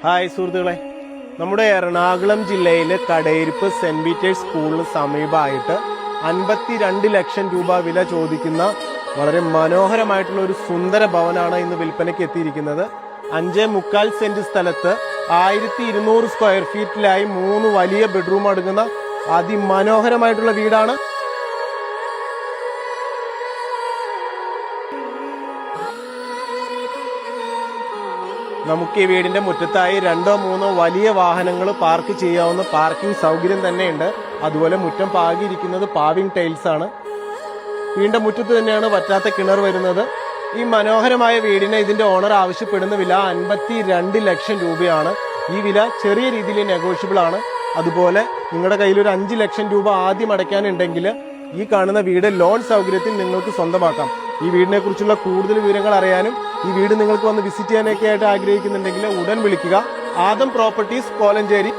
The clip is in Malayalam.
ഹായ് സുഹൃത്തുക്കളെ, നമ്മുടെ എറണാകുളം ജില്ലയിലെ കടയിരിപ്പ് സെന്റ് പീറ്റേഴ്സ് സ്കൂളിന് സമീപമായിട്ട് 52 ലക്ഷം രൂപ വില ചോദിക്കുന്ന വളരെ മനോഹരമായിട്ടുള്ള ഒരു സുന്ദര ഭവനാണ് ഇന്ന് വിൽപ്പനയ്ക്ക് എത്തിയിരിക്കുന്നത്. 5.25 സെന്റ് സ്ഥലത്ത് 1200 സ്ക്വയർ ഫീറ്റിലായി 3 വലിയ ബെഡ്റൂം അടങ്ങുന്ന അതിമനോഹരമായിട്ടുള്ള വീടാണ്. നമുക്ക് ഈ വീടിന്റെ മുറ്റത്തായി 2-3 വലിയ വാഹനങ്ങൾ പാർക്ക് ചെയ്യാവുന്ന പാർക്കിംഗ് സൗകര്യം തന്നെയുണ്ട്. അതുപോലെ മുറ്റം പാകിയിരിക്കുന്നത് പാവിംഗ് ടൈൽസ് ആണ്. വീടിന്റെ മുറ്റത്ത് തന്നെയാണ് വറ്റാത്ത കിണർ വരുന്നത്. ഈ മനോഹരമായ വീടിന് ഇതിന്റെ ഓണർ ആവശ്യപ്പെടുന്ന വില 52 ലക്ഷം രൂപയാണ്. ഈ വില ചെറിയ രീതിയിൽ നെഗോഷ്യബിൾ ആണ്. അതുപോലെ നിങ്ങളുടെ കയ്യിൽ ഒരു 5 ലക്ഷം രൂപ ആദ്യം അടയ്ക്കാനുണ്ടെങ്കിൽ ഈ കാണുന്ന വീട് ലോൺ സൗകര്യത്തിൽ നിങ്ങൾക്ക് സ്വന്തമാക്കാം. ഈ വീടിനെ കുറിച്ചുള്ള കൂടുതൽ വിവരങ്ങൾ അറിയാനും ഈ വീട് നിങ്ങൾക്ക് വന്ന് വിസിറ്റ് ചെയ്യാനൊക്കെ ആയിട്ട് ആഗ്രഹിക്കുന്നുണ്ടെങ്കിൽ ഉടൻ വിളിക്കുക. ആദം പ്രോപ്പർട്ടീസ്, കോലഞ്ചേരി.